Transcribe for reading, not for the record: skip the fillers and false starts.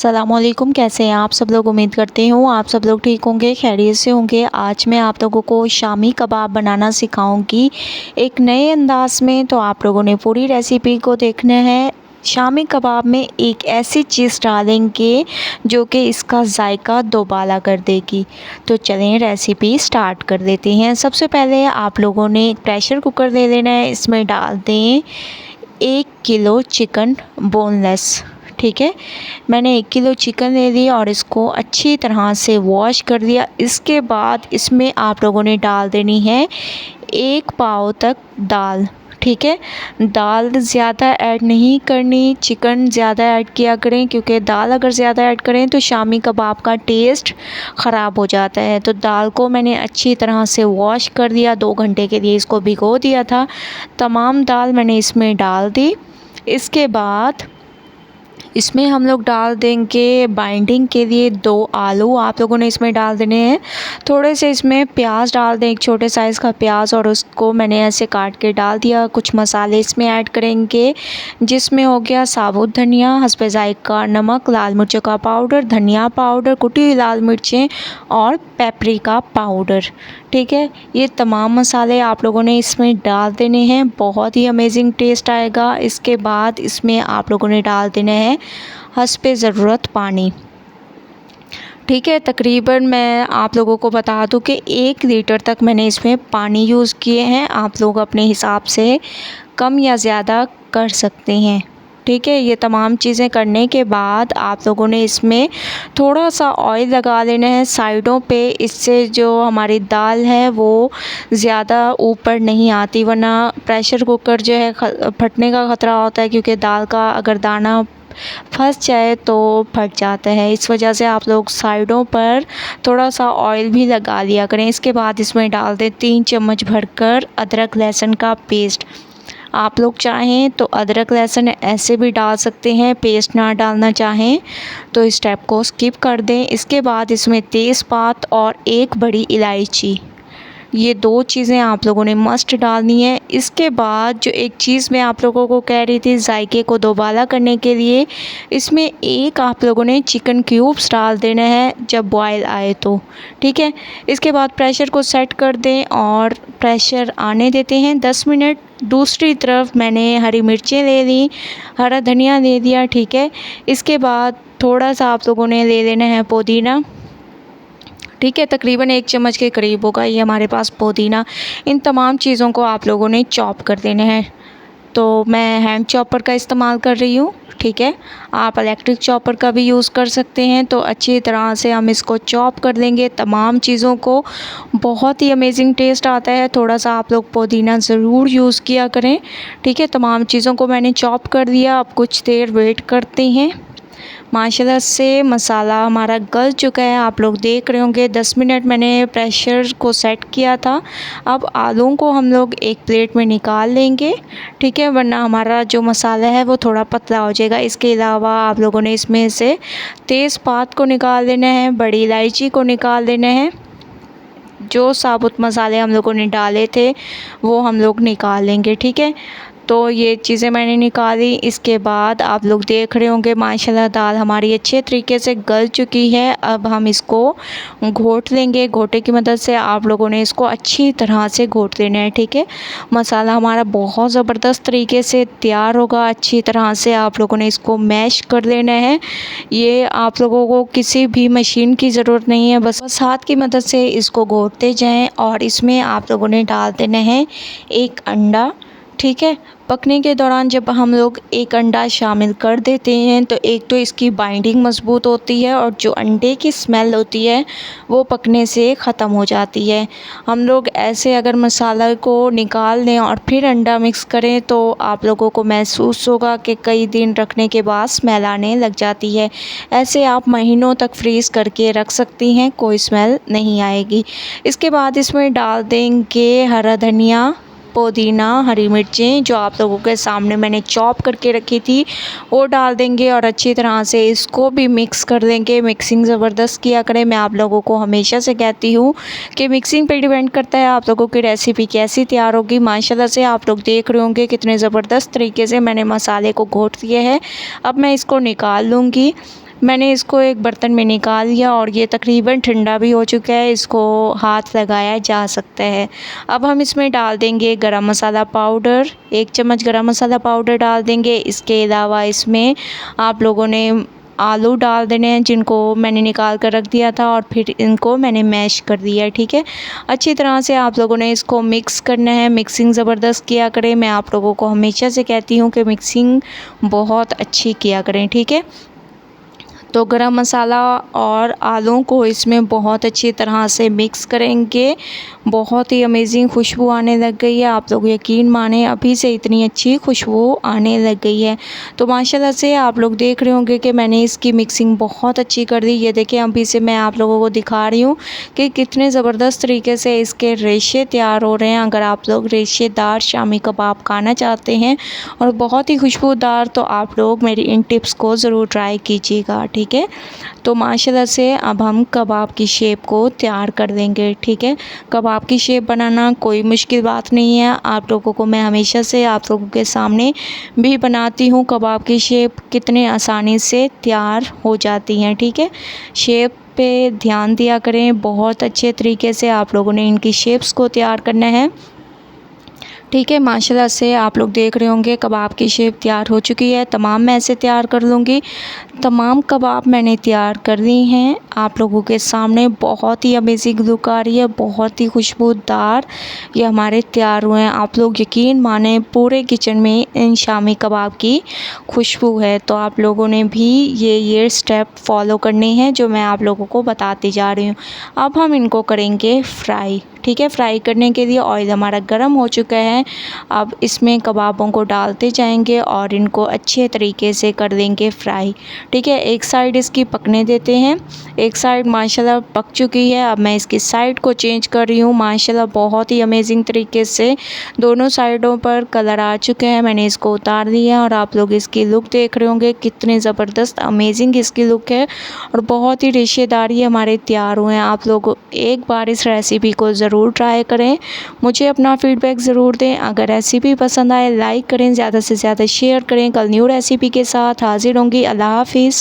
सलामुअलैकुम, कैसे हैं आप सब लोग। उम्मीद करते हूँ आप सब लोग ठीक होंगे, खैरियत से होंगे। आज मैं आप लोगों को शामी कबाब बनाना सिखाऊंगी एक नए अंदाज में। तो आप लोगों ने पूरी रेसिपी को देखना है। शामी कबाब में एक ऐसी चीज़ डालेंगे जो कि इसका जायका दोबाला कर देगी। तो चलें रेसिपी स्टार्ट कर देते हैं। सबसे पहले आप लोगों ने एक प्रेशर कुकर ले लेना है। इसमें डाल दें 1 किलो चिकन बोनलेस। ठीक है, मैंने 1 किलो चिकन ले लिया और इसको अच्छी तरह से वॉश कर दिया। इसके बाद इसमें आप लोगों ने डाल देनी है 1 पाव तक दाल। ठीक है, दाल ज़्यादा ऐड नहीं करनी, चिकन ज़्यादा ऐड किया करें, क्योंकि दाल अगर ज़्यादा ऐड करें तो शामी कबाब का टेस्ट ख़राब हो जाता है। तो दाल को मैंने अच्छी तरह से वॉश कर दिया, 2 घंटे के लिए इसको भिगो दिया था। तमाम दाल मैंने इसमें डाल दी। इसके बाद इसमें हम लोग डाल देंगे बाइंडिंग के लिए 2 आलू आप लोगों ने इसमें डाल देने हैं। थोड़े से इसमें प्याज डाल दें, एक छोटे साइज़ का प्याज, और उसको मैंने ऐसे काट के डाल दिया। कुछ मसाले इसमें ऐड करेंगे, जिसमें हो गया साबुत धनिया, हस्बे जायका नमक, लाल मिर्चों का पाउडर, धनिया पाउडर, कुटी हुई लाल मिर्चें और पेपरिका पाउडर। ठीक है, ये तमाम मसाले आप लोगों ने इसमें डाल देने हैं, बहुत ही अमेजिंग टेस्ट आएगा। इसके बाद इसमें आप लोगों ने डाल देना है हस्बे ज़रूरत पानी। ठीक है, तकरीबन मैं आप लोगों को बता दूं कि 1 लीटर तक मैंने इसमें पानी यूज़ किए हैं। आप लोग अपने हिसाब से कम या ज़्यादा कर सकते हैं। ठीक है, ये तमाम चीज़ें करने के बाद आप लोगों ने इसमें थोड़ा सा ऑयल लगा लेना है साइडों पे। इससे जो हमारी दाल है वो ज़्यादा ऊपर नहीं आती, वरना प्रेशर कुकर जो है फटने का ख़तरा होता है, क्योंकि दाल का अगर दाना फंस जाए तो फट जाता है। इस वजह से आप लोग साइडों पर थोड़ा सा ऑयल भी लगा लिया करें। इसके बाद इसमें डाल दें 3 चम्मच भरकर अदरक लहसुन का पेस्ट। आप लोग चाहें तो अदरक लहसुन ऐसे भी डाल सकते हैं, पेस्ट ना डालना चाहें तो इस स्टेप को स्किप कर दें। इसके बाद इसमें तेज़पात और 1 बड़ी इलायची, ये 2 चीज़ें आप लोगों ने मस्ट डालनी है। इसके बाद जो एक चीज़ मैं आप लोगों को कह रही थी जायके को दोबाला करने के लिए, इसमें एक आप लोगों ने चिकन क्यूब्स डाल देना है जब बॉयल आए तो। ठीक है, इसके बाद प्रेशर को सेट कर दें और प्रेशर आने देते हैं 10 मिनट। दूसरी तरफ मैंने हरी मिर्चें ले ली, हरा धनिया ले लिया। ठीक है, इसके बाद थोड़ा सा आप लोगों ने ले लेना है पुदीना। ठीक है, तकरीबन 1 चम्मच के करीब होगा ये हमारे पास पुदीना। इन तमाम चीज़ों को आप लोगों ने चॉप कर देना है। तो मैं हैंड चॉपर का इस्तेमाल कर रही हूँ। ठीक है, आप इलेक्ट्रिक चॉपर का भी यूज़ कर सकते हैं। तो अच्छी तरह से हम इसको चॉप कर लेंगे तमाम चीज़ों को, बहुत ही अमेजिंग टेस्ट आता है। थोड़ा सा आप लोग पुदीना ज़रूर यूज़ किया करें। ठीक है, तमाम चीज़ों को मैंने चॉप कर दिया। अब कुछ देर वेट करते हैं। माशाल्लाह से मसाला हमारा गल चुका है, आप लोग देख रहे होंगे। 10 मिनट मैंने प्रेशर को सेट किया था। अब आलूओं को हम लोग एक प्लेट में निकाल लेंगे। ठीक है, वरना हमारा जो मसाला है वो थोड़ा पतला हो जाएगा। इसके अलावा आप लोगों ने इसमें से तेज़पात को निकाल देना है, बड़ी इलायची को निकाल देना है। जो साबुत मसाले हम लोगों ने डाले थे वो हम लोग निकाल लेंगे। ठीक है, तो ये चीज़ें मैंने निकाली। इसके बाद आप लोग देख रहे होंगे माशाल्लाह दाल हमारी अच्छे तरीके से गल चुकी है। अब हम इसको घोट लेंगे। घोटे की मदद से आप लोगों ने इसको अच्छी तरह से घोट लेना है। ठीक है, मसाला हमारा बहुत ज़बरदस्त तरीके से तैयार होगा। अच्छी तरह से आप लोगों ने इसको मैश कर लेना है। ये आप लोगों को किसी भी मशीन की ज़रूरत नहीं है, बस हाथ की मदद से इसको घोटते जाएँ। और इसमें आप लोगों ने डाल देना है 1 अंडा। ठीक है, पकने के दौरान जब हम लोग 1 अंडा शामिल कर देते हैं तो एक तो इसकी बाइंडिंग मज़बूत होती है, और जो अंडे की स्मेल होती है वो पकने से ख़त्म हो जाती है। हम लोग ऐसे अगर मसाला को निकाल लें और फिर अंडा मिक्स करें तो आप लोगों को महसूस होगा कि कई दिन रखने के बाद स्मेल आने लग जाती है। ऐसे आप महीनों तक फ्रीज़ करके रख सकती हैं, कोई स्मेल नहीं आएगी। इसके बाद इसमें डाल देंगे हरा धनिया, पुदीना, हरी मिर्चें जो आप लोगों के सामने मैंने चॉप करके रखी थी वो डाल देंगे, और अच्छी तरह से इसको भी मिक्स कर देंगे। मिक्सिंग ज़बरदस्त किया करें। मैं आप लोगों को हमेशा से कहती हूँ कि मिक्सिंग पे डिपेंड करता है आप लोगों की रेसिपी कैसी तैयार होगी। माशाल्लाह से आप लोग देख रहे होंगे कितने ज़बरदस्त तरीके से मैंने मसाले को घोट दिए है। अब मैं इसको निकाल लूँगी। मैंने इसको एक बर्तन में निकाल लिया और ये तकरीबन ठंडा भी हो चुका है, इसको हाथ लगाया जा सकता है। अब हम इसमें डाल देंगे गरम मसाला पाउडर, 1 चम्मच गरम मसाला पाउडर डाल देंगे। इसके अलावा इसमें आप लोगों ने आलू डाल देने हैं जिनको मैंने निकाल कर रख दिया था और फिर इनको मैंने मैश कर दिया है, ठीक है। अच्छी तरह से आप लोगों ने इसको मिक्स करना है, मिक्सिंग ज़बरदस्त किया करें। मैं आप लोगों को हमेशा से कहती हूँ कि मिक्सिंग बहुत अच्छी किया करें, ठीक है। तो गरम मसाला और आलू को इसमें बहुत अच्छी तरह से मिक्स करेंगे। बहुत ही अमेजिंग खुशबू आने लग गई है, आप लोग यकीन माने अभी से इतनी अच्छी खुशबू आने लग गई है। तो माशाल्लाह से आप लोग देख रहे होंगे कि मैंने इसकी मिक्सिंग बहुत अच्छी कर दी। ये देखिए अभी से मैं आप लोगों को दिखा रही हूँ कि कितने ज़बरदस्त तरीके से इसके रेशे तैयार हो रहे हैं। अगर आप लोग रेशेदार शामी कबाब खाना चाहते हैं और बहुत ही खुशबूदार, तो आप लोग मेरी इन टिप्स को ज़रूर ट्राई कीजिएगा, ठीक है। तो माशाल्लाह से अब हम कबाब की शेप को तैयार कर देंगे, ठीक है। कबाब की शेप बनाना कोई मुश्किल बात नहीं है, आप लोगों को मैं हमेशा से आप लोगों के सामने भी बनाती हूँ। कबाब की शेप कितने आसानी से तैयार हो जाती हैं, ठीक है। शेप पे ध्यान दिया करें, बहुत अच्छे तरीके से आप लोगों ने इनकी शेप्स को तैयार करना है, ठीक है। माशाल्लाह से आप लोग देख रहे होंगे कबाब की शेप तैयार हो चुकी है। तमाम मैं ऐसे तैयार कर लूँगी। तमाम कबाब मैंने तैयार कर ली हैं आप लोगों के सामने। बहुत ही अमेजिंग लुक आ रही है, बहुत ही खुशबूदार ये हमारे तैयार हुए हैं। आप लोग यकीन माने पूरे किचन में इन शामी कबाब की खुशबू है। तो आप लोगों ने भी ये स्टेप फॉलो करने हैं जो मैं आप लोगों को बताती जा रही हूँ। अब हम इनको करेंगे फ्राई, ठीक है। फ्राई करने के लिए ऑयल हमारा गर्म हो चुका है। अब इसमें कबाबों को डालते जाएंगे और इनको अच्छे तरीके से कर देंगे फ्राई, ठीक है। एक साइड इसकी पकने देते हैं। एक साइड माशाल्लाह पक चुकी है, अब मैं इसकी साइड को चेंज कर रही हूँ। माशाल्लाह बहुत ही अमेजिंग तरीके से दोनों साइडों पर कलर आ चुके हैं। मैंने इसको उतार दिया और आप लोग इसकी लुक देख रहे होंगे कितने ज़बरदस्त अमेजिंग इसकी लुक है और बहुत ही रेशेदार ये हमारे तैयार हुए हैं। आप लोग एक बार इस रेसिपी को ज़रूर ट्राई करें, मुझे अपना फीडबैक ज़रूर दें। अगर रेसिपी पसंद आए लाइक करें, ज़्यादा से ज़्यादा शेयर करें। कल न्यू रेसिपी के साथ हाजिर होंगी। अल्लाह हाफिज़।